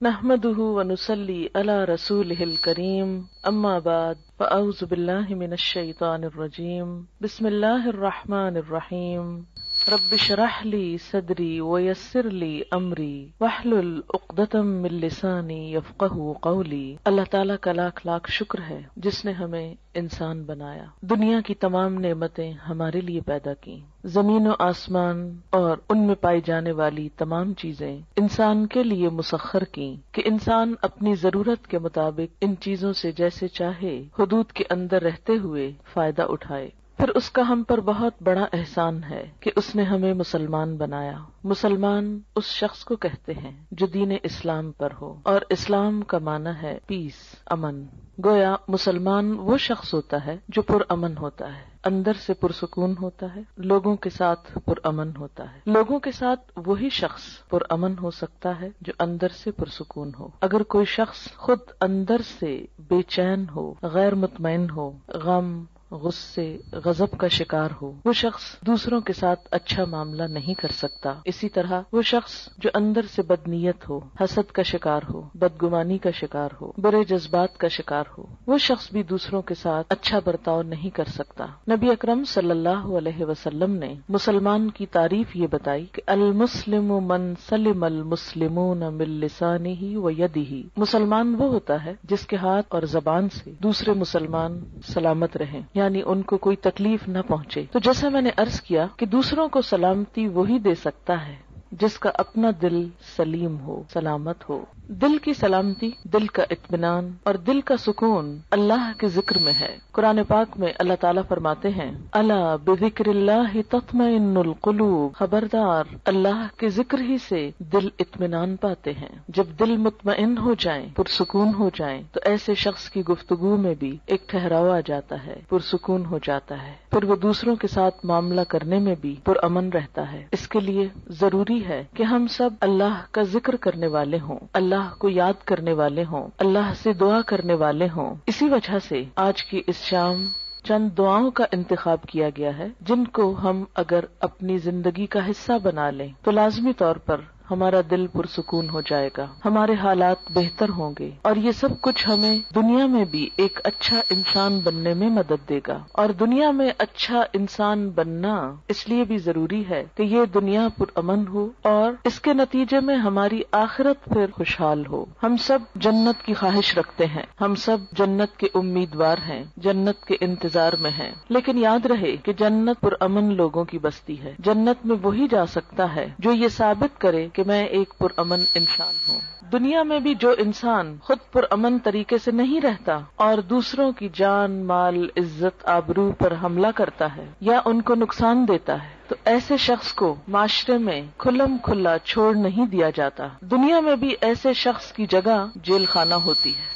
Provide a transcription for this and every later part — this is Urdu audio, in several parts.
نحمده ونصلي على رسوله الكريم اما بعد فاعوذ بالله من الشيطان الرجيم بسم الله الرحمن الرحيم رب اشرح لي صدري ويسر لي امري واحلل عقدة من لساني يفقهوا قولي۔ اللہ تعالیٰ کا لاکھ لاکھ شکر ہے جس نے ہمیں انسان بنایا، دنیا کی تمام نعمتیں ہمارے لیے پیدا کی، زمین و آسمان اور ان میں پائی جانے والی تمام چیزیں انسان کے لیے مسخر کی کہ انسان اپنی ضرورت کے مطابق ان چیزوں سے جیسے چاہے حدود کے اندر رہتے ہوئے فائدہ اٹھائے۔ پھر اس کا ہم پر بہت بڑا احسان ہے کہ اس نے ہمیں مسلمان بنایا۔ مسلمان اس شخص کو کہتے ہیں جو دین اسلام پر ہو، اور اسلام کا معنی ہے پیس، امن۔ گویا مسلمان وہ شخص ہوتا ہے جو پرامن ہوتا ہے، اندر سے پرسکون ہوتا ہے، لوگوں کے ساتھ پرامن ہوتا ہے۔ لوگوں کے ساتھ وہی شخص پرامن ہو سکتا ہے جو اندر سے پرسکون ہو۔ اگر کوئی شخص خود اندر سے بے چین ہو، غیر مطمئن ہو، غم، غصے، غضب کا شکار ہو، وہ شخص دوسروں کے ساتھ اچھا معاملہ نہیں کر سکتا۔ اسی طرح وہ شخص جو اندر سے بدنیت ہو، حسد کا شکار ہو، بدگمانی کا شکار ہو، برے جذبات کا شکار ہو، وہ شخص بھی دوسروں کے ساتھ اچھا برتاؤ نہیں کر سکتا۔ نبی اکرم صلی اللہ علیہ وسلم نے مسلمان کی تعریف یہ بتائی کہ المسلم من سلم المسلمون من لسانہ و یدہ، مسلمان وہ ہوتا ہے جس کے ہاتھ اور زبان سے دوسرے مسلمان سلامت رہیں، یعنی ان کو کوئی تکلیف نہ پہنچے۔ تو جیسا میں نے عرض کیا کہ دوسروں کو سلامتی وہی دے سکتا ہے جس کا اپنا دل سلیم ہو، سلامت ہو۔ دل کی سلامتی، دل کا اطمینان اور دل کا سکون اللہ کے ذکر میں ہے۔ قرآن پاک میں اللہ تعالیٰ فرماتے ہیں الا بذکر اللہ تطمئن القلوب، خبردار اللہ کے ذکر ہی سے دل اطمینان پاتے ہیں۔ جب دل مطمئن ہو جائیں، پرسکون ہو جائیں، تو ایسے شخص کی گفتگو میں بھی ایک ٹھہراؤ آ جاتا ہے، پرسکون ہو جاتا ہے، پھر وہ دوسروں کے ساتھ معاملہ کرنے میں بھی پرامن رہتا ہے۔ اس کے لیے ضروری ہے کہ ہم سب اللہ کا ذکر کرنے والے ہوں، اللہ کو یاد کرنے والے ہوں، اللہ سے دعا کرنے والے ہوں۔ اسی وجہ سے آج کی اس شام چند دعاؤں کا انتخاب کیا گیا ہے جن کو ہم اگر اپنی زندگی کا حصہ بنا لیں تو لازمی طور پر ہمارا دل پرسکون ہو جائے گا، ہمارے حالات بہتر ہوں گے، اور یہ سب کچھ ہمیں دنیا میں بھی ایک اچھا انسان بننے میں مدد دے گا۔ اور دنیا میں اچھا انسان بننا اس لیے بھی ضروری ہے کہ یہ دنیا پرامن ہو اور اس کے نتیجے میں ہماری آخرت پھر خوشحال ہو۔ ہم سب جنت کی خواہش رکھتے ہیں، ہم سب جنت کے امیدوار ہیں، جنت کے انتظار میں ہیں، لیکن یاد رہے کہ جنت پرامن لوگوں کی بستی ہے۔ جنت میں وہی جا سکتا ہے جو یہ ثابت کرے کہ میں ایک پرامن انسان ہوں۔ دنیا میں بھی جو انسان خود پرامن طریقے سے نہیں رہتا اور دوسروں کی جان، مال، عزت، آبرو پر حملہ کرتا ہے یا ان کو نقصان دیتا ہے تو ایسے شخص کو معاشرے میں کھلم کھلا چھوڑ نہیں دیا جاتا۔ دنیا میں بھی ایسے شخص کی جگہ جیل خانہ ہوتی ہے۔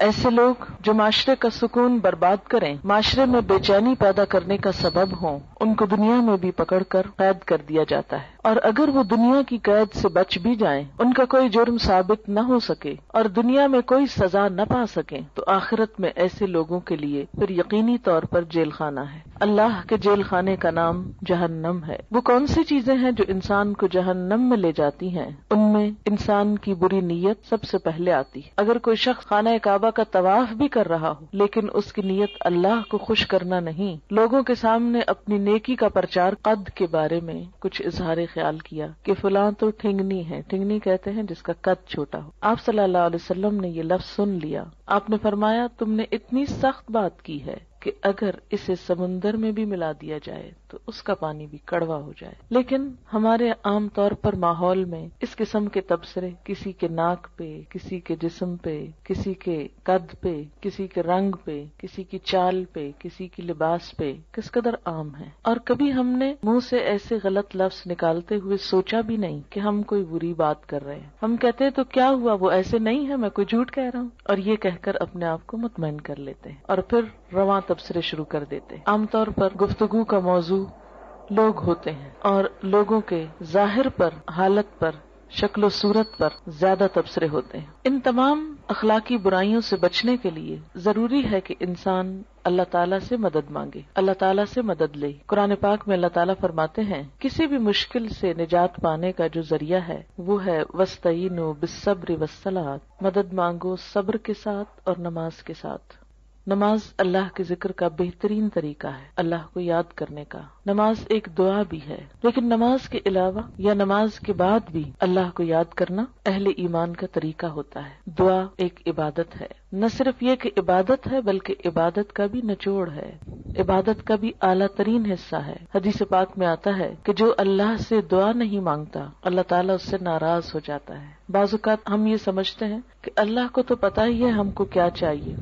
ایسے لوگ جو معاشرے کا سکون برباد کریں، معاشرے میں بے چینی پیدا کرنے کا سبب ہوں، ان کو دنیا میں بھی پکڑ کر قید کر دیا جاتا ہے، اور اگر وہ دنیا کی قید سے بچ بھی جائیں، ان کا کوئی جرم ثابت نہ ہو سکے اور دنیا میں کوئی سزا نہ پا سکیں، تو آخرت میں ایسے لوگوں کے لیے پھر یقینی طور پر جیل خانہ ہے۔ اللہ کے جیل خانے کا نام جہنم ہے۔ وہ کون سی چیزیں ہیں جو انسان کو جہنم میں لے جاتی ہیں؟ ان میں انسان کی بری نیت سب سے پہلے آتی ہے۔ اگر کوئی شخص خانہ کعبہ کا طواف بھی کر رہا ہو لیکن اس کی نیت اللہ کو خوش کرنا نہیں، لوگوں کے سامنے اپنی نیکی کا پرچار، قد کے بارے میں کچھ اظہار خیال کیا کہ فلاں تو ٹھنگنی ہے، ٹھنگنی کہتے ہیں جس کا قد چھوٹا ہو۔ آپ صلی اللہ علیہ وسلم نے یہ لفظ سن لیا، آپ نے فرمایا تم نے اتنی سخت بات کی ہے کہ اگر اسے سمندر میں بھی ملا دیا جائے تو اس کا پانی بھی کڑوا ہو جائے۔ لیکن ہمارے عام طور پر ماحول میں اس قسم کے تبصرے کسی کے ناک پہ، کسی کے جسم پہ، کسی کے قد پہ، کسی کے رنگ پہ، کسی کی چال پہ، کسی کی لباس پہ کس قدر عام ہے، اور کبھی ہم نے منہ سے ایسے غلط لفظ نکالتے ہوئے سوچا بھی نہیں کہ ہم کوئی بری بات کر رہے ہیں۔ ہم کہتے ہیں تو کیا ہوا، وہ ایسے نہیں ہے، میں کوئی جھوٹ کہہ رہا ہوں، اور یہ کہہ کر اپنے آپ کو مطمئن کر لیتے ہیں اور پھر رواں تبصرے شروع کر دیتے ہیں۔ عام طور پر گفتگو کا موضوع لوگ ہوتے ہیں اور لوگوں کے ظاہر پر، حالت پر شکل و صورت پر زیادہ تبصرے ہوتے ہیں. ان تمام اخلاقی برائیوں سے بچنے کے لیے ضروری ہے کہ انسان اللہ تعالیٰ سے مدد مانگے، اللہ تعالیٰ سے مدد لے. قرآن پاک میں اللہ تعالیٰ فرماتے ہیں کسی بھی مشکل سے نجات پانے کا جو ذریعہ ہے وہ ہے وَاسْتَعِینُوا بِالصَّبْرِ وَالصَّلَاةِ، مدد مانگو صبر کے ساتھ اور نماز کے ساتھ. نماز اللہ کے ذکر کا بہترین طریقہ ہے، اللہ کو یاد کرنے کا. نماز ایک دعا بھی ہے، لیکن نماز کے علاوہ یا نماز کے بعد بھی اللہ کو یاد کرنا اہل ایمان کا طریقہ ہوتا ہے. دعا ایک عبادت ہے، نہ صرف یہ کہ عبادت ہے بلکہ عبادت کا بھی نچوڑ ہے، عبادت کا بھی اعلیٰ ترین حصہ ہے. حدیث پاک میں آتا ہے کہ جو اللہ سے دعا نہیں مانگتا اللہ تعالیٰ اس سے ناراض ہو جاتا ہے. بعض اوقات ہم یہ سمجھتے ہیں کہ اللہ کو تو پتہ ہی ہے ہم کو کیا چاہیے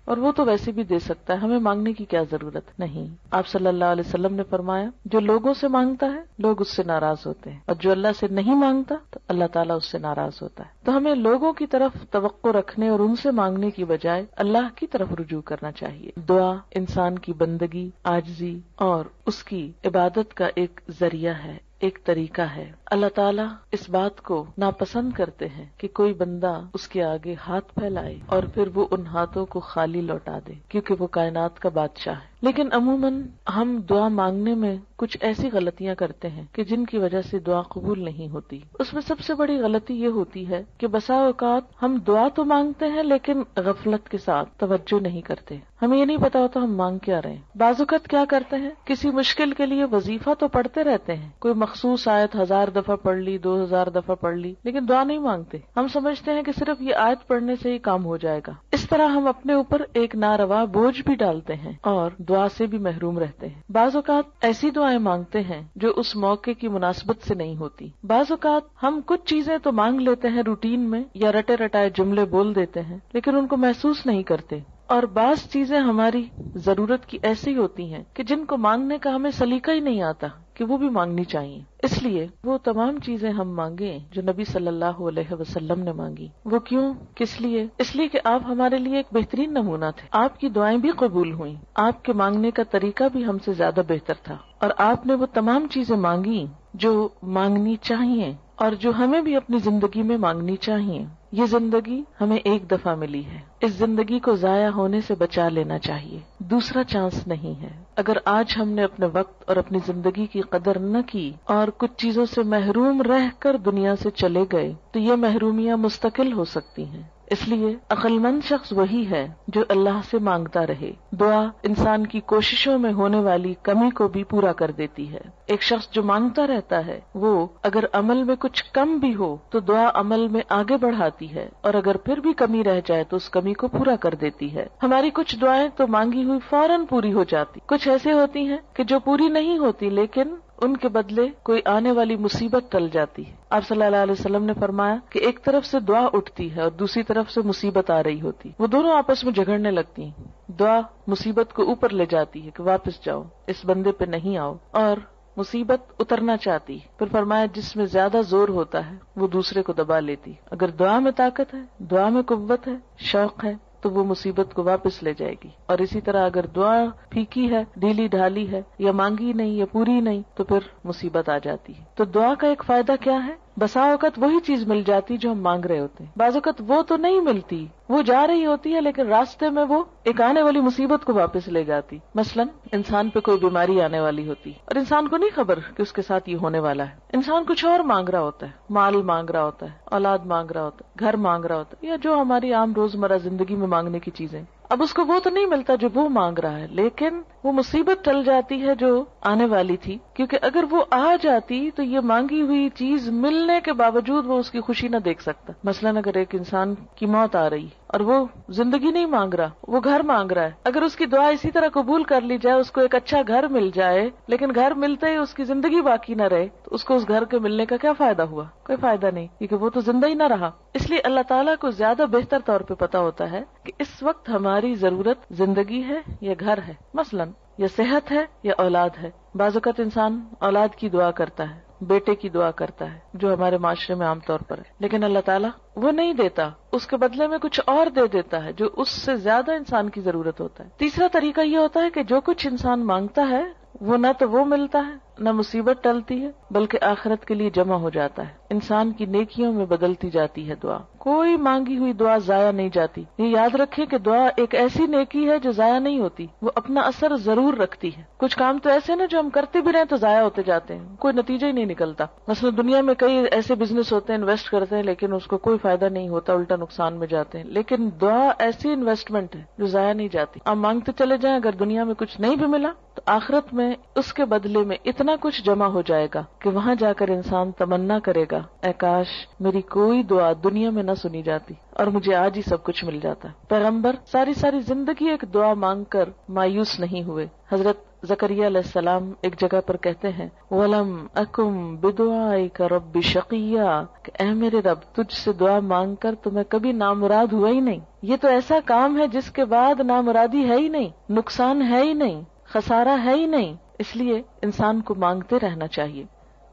اور وہ تو ویسے بھی دے سکتا ہے، ہمیں مانگنے کی کیا ضرورت. نہیں، آپ صلی اللہ علیہ وسلم نے فرمایا جو لوگوں سے مانگتا ہے لوگ اس سے ناراض ہوتے ہیں، اور جو اللہ سے نہیں مانگتا تو اللہ تعالیٰ اس سے ناراض ہوتا ہے. تو ہمیں لوگوں کی طرف توقع رکھنے اور ان سے مانگنے کی بجائے اللہ کی طرف رجوع کرنا چاہیے. دعا انسان کی بندگی، عاجزی اور اس کی عبادت کا ایک ذریعہ ہے، ایک طریقہ ہے. اللہ تعالیٰ اس بات کو ناپسند کرتے ہیں کہ کوئی بندہ اس کے آگے ہاتھ پھیلائے اور پھر وہ ان ہاتھوں کو خالی لوٹا دے، کیونکہ وہ کائنات کا بادشاہ ہے. لیکن عموماً ہم دعا مانگنے میں کچھ ایسی غلطیاں کرتے ہیں کہ جن کی وجہ سے دعا قبول نہیں ہوتی. اس میں سب سے بڑی غلطی یہ ہوتی ہے کہ بسا اوقات ہم دعا تو مانگتے ہیں لیکن غفلت کے ساتھ توجہ نہیں کرتے، ہمیں یہ نہیں پتا ہوتا ہم مانگ کیا رہے ہیں. بعض اوقات کیا کرتے ہیں، کسی مشکل کے لیے وظیفہ تو پڑھتے رہتے ہیں، کوئی مخصوص آیت 1000 دفعہ پڑھ لی، 2000 دفعہ پڑھ لی، لیکن دعا نہیں مانگتے. ہم سمجھتے ہیں کہ صرف یہ آیت پڑھنے سے ہی کام ہو جائے گا. اس طرح ہم اپنے اوپر ایک ناروا بوجھ بھی ڈالتے ہیں اور دعا سے بھی محروم رہتے ہیں. بعض اوقات ایسی دعائیں مانگتے ہیں جو اس موقع کی مناسبت سے نہیں ہوتی. بعض اوقات ہم کچھ چیزیں تو مانگ لیتے ہیں روٹین میں یا رٹے رٹائے جملے بول دیتے ہیں لیکن ان کو محسوس نہیں کرتے. اور بعض چیزیں ہماری ضرورت کی ایسی ہوتی ہیں کہ جن کو مانگنے کا ہمیں سلیقہ ہی نہیں آتا کہ وہ بھی مانگنی چاہیے. اس لیے وہ تمام چیزیں ہم مانگیں جو نبی صلی اللہ علیہ وسلم نے مانگی. وہ کیوں، کس لیے؟ اس لیے کہ آپ ہمارے لیے ایک بہترین نمونہ تھے. آپ کی دعائیں بھی قبول ہوئیں، آپ کے مانگنے کا طریقہ بھی ہم سے زیادہ بہتر تھا، اور آپ نے وہ تمام چیزیں مانگی جو مانگنی چاہیے اور جو ہمیں بھی اپنی زندگی میں مانگنی چاہیے. یہ زندگی ہمیں ایک دفعہ ملی ہے، اس زندگی کو ضائع ہونے سے بچا لینا چاہیے، دوسرا چانس نہیں ہے. اگر آج ہم نے اپنے وقت اور اپنی زندگی کی قدر نہ کی اور کچھ چیزوں سے محروم رہ کر دنیا سے چلے گئے تو یہ محرومیاں مستقل ہو سکتی ہیں. اس لیے عقل مند شخص وہی ہے جو اللہ سے مانگتا رہے. دعا انسان کی کوششوں میں ہونے والی کمی کو بھی پورا کر دیتی ہے. ایک شخص جو مانگتا رہتا ہے وہ اگر عمل میں کچھ کم بھی ہو تو دعا عمل میں آگے بڑھاتی ہے، اور اگر پھر بھی کمی رہ جائے تو اس کمی کو پورا کر دیتی ہے. ہماری کچھ دعائیں تو مانگی ہوئی فوراً پوری ہو جاتی، کچھ ایسے ہوتی ہیں کہ جو پوری نہیں ہوتی لیکن ان کے بدلے کوئی آنے والی مصیبت ٹل جاتی ہے. آپ صلی اللہ علیہ وسلم نے فرمایا کہ ایک طرف سے دعا اٹھتی ہے اور دوسری طرف سے مصیبت آ رہی ہوتی، وہ دونوں آپس میں جھگڑنے لگتی ہیں. دعا مصیبت کو اوپر لے جاتی ہے کہ واپس جاؤ، اس بندے پہ نہیں آؤ، اور مصیبت اترنا چاہتی. پھر فرمایا جس میں زیادہ زور ہوتا ہے وہ دوسرے کو دبا لیتی. اگر دعا میں طاقت ہے، دعا میں قوت ہے، شوق ہے تو وہ مصیبت کو واپس لے جائے گی. اور اسی طرح اگر دعا پھیکی ہے، ڈھیلی ڈھالی ہے، یا مانگی نہیں یا پوری نہیں تو پھر مصیبت آ جاتی ہے. تو دعا کا ایک فائدہ کیا ہے؟ بسا اوقات وہی چیز مل جاتی جو ہم مانگ رہے ہوتے ہیں. بعض اوقات وہ تو نہیں ملتی، وہ جا رہی ہوتی ہے لیکن راستے میں وہ ایک آنے والی مصیبت کو واپس لے جاتی. مثلا انسان پہ کوئی بیماری آنے والی ہوتی اور انسان کو نہیں خبر کہ اس کے ساتھ یہ ہونے والا ہے. انسان کچھ اور مانگ رہا ہوتا ہے، مال مانگ رہا ہوتا ہے، اولاد مانگ رہا ہوتا ہے، گھر مانگ رہا ہوتا ہے، یا جو ہماری عام روزمرہ زندگی میں مانگنے کی چیزیں. اب اس کو وہ تو نہیں ملتا جو وہ مانگ رہا ہے، لیکن وہ مصیبت ٹل جاتی ہے جو آنے والی تھی، کیونکہ اگر وہ آ جاتی تو یہ مانگی ہوئی چیز ملنے کے باوجود وہ اس کی خوشی نہ دیکھ سکتا. مثلاً اگر ایک انسان کی موت آ رہی اور وہ زندگی نہیں مانگ رہا، وہ گھر مانگ رہا ہے، اگر اس کی دعا اسی طرح قبول کر لی جائے، اس کو ایک اچھا گھر مل جائے لیکن گھر ملتے ہی اس کی زندگی باقی نہ رہے، تو اس کو اس گھر کے ملنے کا کیا فائدہ ہوا؟ کوئی فائدہ نہیں، کیونکہ وہ تو زندہ ہی نہ رہا. اس لیے اللہ تعالیٰ کو زیادہ بہتر طور پہ پتا ہوتا ہے کہ اس وقت ہماری ضرورت زندگی ہے یا گھر ہے، مثلاً یا صحت ہے یا اولاد ہے. بعض اوقات انسان اولاد کی دعا کرتا ہے، بیٹے کی دعا کرتا ہے، جو ہمارے معاشرے میں عام طور پر ہے، لیکن اللہ تعالیٰ وہ نہیں دیتا، اس کے بدلے میں کچھ اور دے دیتا ہے جو اس سے زیادہ انسان کی ضرورت ہوتا ہے. تیسرا طریقہ یہ ہوتا ہے کہ جو کچھ انسان مانگتا ہے وہ نہ تو وہ ملتا ہے نہ مصیبت ٹلتی ہے بلکہ آخرت کے لیے جمع ہو جاتا ہے، انسان کی نیکیوں میں بدلتی جاتی ہے دعا. کوئی مانگی ہوئی دعا ضائع نہیں جاتی. یہ یاد رکھیں کہ دعا ایک ایسی نیکی ہے جو ضائع نہیں ہوتی، وہ اپنا اثر ضرور رکھتی ہے. کچھ کام تو ایسے نا جو ہم کرتے بھی رہیں تو ضائع ہوتے جاتے ہیں، کوئی نتیجہ ہی نہیں نکلتا. مثلا دنیا میں کئی ایسے بزنس ہوتے ہیں، انویسٹ کرتے ہیں لیکن اس کو کوئی فائدہ نہیں ہوتا، الٹا نقصان میں جاتے ہیں. لیکن دعا ایسی انویسٹمنٹ ہے جو ضائع نہیں جاتی. آپ مانگتے چلے جائیں، اگر دنیا میں کچھ نہیں بھی ملا تو آخرت میں اس کے بدلے میں اتنا کچھ جمع ہو جائے گا کہ وہاں جا کر انسان تمنا کرے گا، اے کاش میری کوئی دعا دنیا میں نہ سنی جاتی اور مجھے آج ہی سب کچھ مل جاتا. پیغمبر ساری زندگی ایک دعا مانگ کر مایوس نہیں ہوئے. حضرت زکریا علیہ السلام ایک جگہ پر کہتے ہیں وَلَمْ أَكُمْ بِدُعَائِكَ رَبِّ شَقِيًّا، کہ اے میرے رب تجھ سے دعا مانگ کر تو میں کبھی نامراد ہوا ہی نہیں. یہ تو ایسا کام ہے جس کے بعد نامرادی ہے ہی نہیں، نقصان ہے ہی نہیں، خسارہ ہے ہی نہیں. اس لیے انسان کو مانگتے رہنا چاہیے.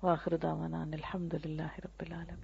وآخر دعوانا الحمد للہ رب العالمین.